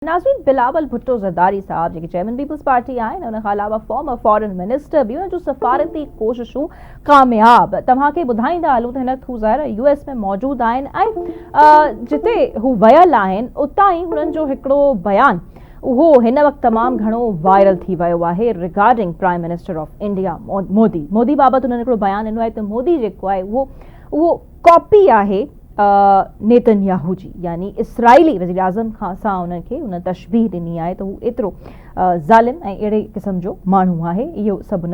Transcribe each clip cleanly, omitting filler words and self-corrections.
नाज़रीन, बिलावल भुट्टो ज़रदारी साहब जो chairman Peoples party आहिनि, उन खां अलावा फॉर्मर फॉरेन मिनिस्टर भी, उन जूं सफ़ारती कोशिशूं कामयाब। तव्हांखे ॿुधाईंदा हलूं त हिन वक़्तु हू ज़ाहिर US में मौजूद आहिनि ऐं जिते हू वियल आहिनि उतां ई हुननि जो हिकिड़ो बयान उहो हिन वक़्तु तमामु घणो वायरल थी वियो आहे regarding prime minister of India Modi बाबति उन्हनि हिकिड़ो बयान ॾिनो आहे त मोदी जेको आहे उहो कॉपी आहे नेतन्याहू जी, यानी इसराइली वज़ीर आज़म खां सां उनखे उन तशबीह ॾिनी आहे त हू एतिरो ज़ालिम ऐं अहिड़े क़िस्म जो माण्हू आहे। इहो सभु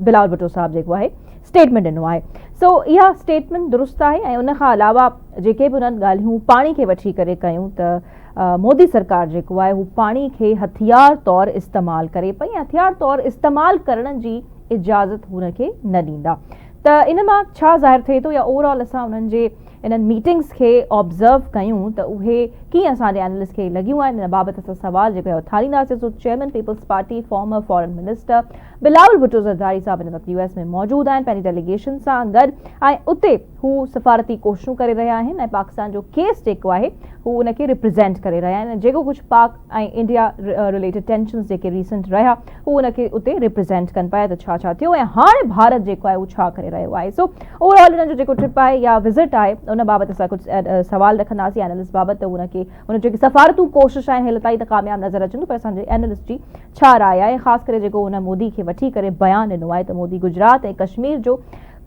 बिलावल भुट्टो साहब जेको आहे स्टेटमेंट ॾिनो आहे। सो इहा स्टेटमेंट दुरुस्त आहे ऐं उन खां अलावा जेके बि उन्हनि ॻाल्हियूं पाणी खे वठी करे कयूं त मोदी सरकार जेको आहे हू पाणी खे हथियार तौरु इस्तेमालु करे पई, हथियार तौरु इस्तेमालु करण जी इजाज़त हुनखे न ॾींदा। त इन मां छा ज़ाहिर थिए थो, या ओवरऑल असां उन्हनि जे इन्हनि मीटिंग्स खे ऑब्ज़र्व कयूं त उहे कीअं असांजे एनालिस्ट खे लॻियूं आहिनि, इन बाबति असां सवाल जेको आहे उथारींदासीं। सो chairman Peoples Party former foreign minister Bilawal Bhutto Zardari साहब हिन वक़्तु US में मौजूद आहिनि पंहिंजी डेलीगेशन सां गॾु, ऐं उते हू सफ़ारती कोशिशूं करे रहिया आहिनि ऐं पाकिस्तान जो केस जेको आहे हू उनखे रिप्रेज़ेंट करे रहिया आहिनि। जेको कुझु पाक ऐं इंडिया रिलेटेड टेंशन्स जेके रीसेंट रहिया हू उनखे उते रिप्रेज़ेंट कनि पिया त छा छा थियो ऐं हाणे भारत जेको आहे उहो छा करे रहियो आहे। सो ओवरऑल हिननि जो जेको ट्रिप आहे या विज़िट आहे उन बाबति असां कुझु सवाल रखंदासीं एनालिस्ट बाबति, त उनखे उन जेकी सफ़ारतूं कोशिश आहिनि हेल ताईं त कामयाबु नज़र अचनि, पर असांजे एनालिस्ट जी छा राय आहे, ख़ासि करे जेको उन मोदी खे वठी करे बयानु ॾिनो आहे त मोदी गुजरात ऐं कश्मीर जो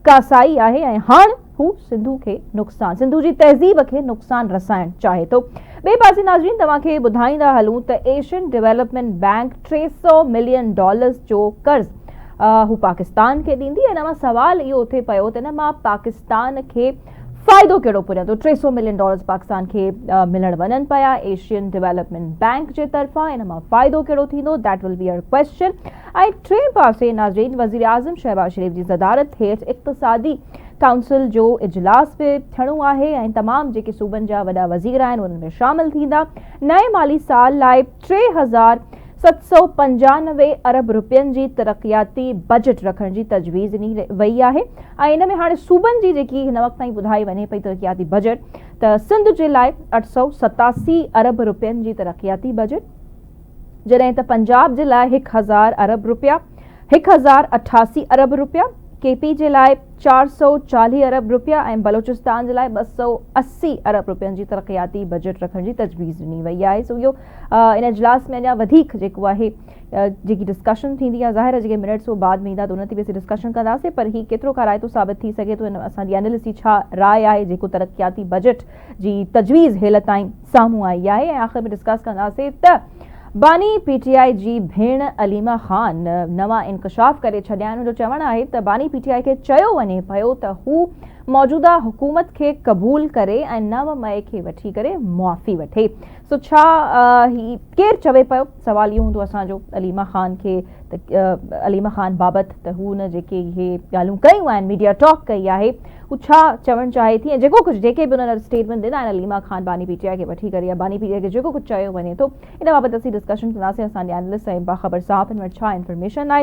कासाई आहे ऐं हाणे हू सिंधु जी तहज़ीब खे नुक़सानु रसाइणु चाहे थो। ॿिए पासे नाज़रीन, तव्हांखे ॿुधाईंदा हलूं त एशियन डेवलपमेंट बैंक $300 मिलियन जो कर्ज़ हू पाकिस्तान खे ॾींदी। हिन मां सवाल इहो थिए पियो त हिन मां पाकिस्तान खे फ़ाइदो कहिड़ो पुॼंदो। $300 मिलियन पाकिस्तान खे मिलण वञनि पिया एशियन डेवलपमेंट बैंक जे तरफ़ां, हिन मां फ़ाइदो कहिड़ो थींदो, that will be our question. ऐं टे पासे नाज़रीन, वज़ीर आज़म शहबाज शरीफ़ जी सदारत हेठि इक़्तिसादी काउंसिल जो इजलास बि थियणो आहे ऐं तमामु जेके सूबनि जा वॾा वज़ीर आहिनि उन्हनि में शामिल थींदा। नए माली साल लाइ 3,795 अरब रुपयनि जी तरक़ियाती बजट रखण जी तजवीज़ ॾिनी वई आहे ऐं इन में हाणे सूबनि जी जेकी हिन वक़्त ताईं ॿुधाई वञे पई तरक़ियाती बजट, त सिंध जे लाइ 887 अरब रुपयनि जी तरक़ियाती बजट, जॾहिं त पंजाब जे लाइ 1000 अरब रुपया, 1088 अरब रुपया, KP जे लाइ 440 अरब रुपया ऐं बलोचिस्तान जे लाइ 280 अरब रुपयनि जी तरक़ियाती बजट रखण जी तजवीज़ ॾिनी वई आहे। सो इहो इन इजलास में अञा वधीक जेको आहे जेकी डिस्कशन थींदी आहे, ज़ाहिर आहे जेके मिनट्स वो बाद में ईंदा त उन ते बि असीं डिस्कशन कंदासीं, पर हीउ केतिरो कराइतो साबित थी सघे थो, असांजी एनालिस्ट जी छा राय आहे जेको तरक़ियाती बजट जी तजवीज़ हेल ताईं साम्हूं आई आहे। ऐं आख़िर में डिस्कस कंदासीं त बानी PTI जी भेण अलीमा ख़ान नवां इंकशाफ करे छॾिया आहिनि। जो चवणु आहे त बानी PTI खे चयो वञे पियो त हू मौजूदा हुकूमत खे क़बूल करे ऐं 9 मई खे वठी करे मुआफ़ी वठे। सो छा ही केरु चवे पियो, सवाल इहो हूंदो असांजो अलीमा ख़ान खे त अलीमा ख़ान बाबति त हू न जेके इहे ॻाल्हियूं कयूं आहिनि, मीडिया टॉक कई आहे, हू छा चवणु चाहे थी ऐं जेको कुझु जेके बि उन्हनि स्टेटमेंट ॾिना आहिनि अलीमा ख़ान बानी PTI खे वठी करे या बानी PTI खे जेको कुझु चयो वञे थो, इन बाबति असीं डिस्कशन कंदासीं। असांजे एनालिस्ट ऐं बाख़बर साहब हिन वटि छा इंफॉर्मेशन आहे।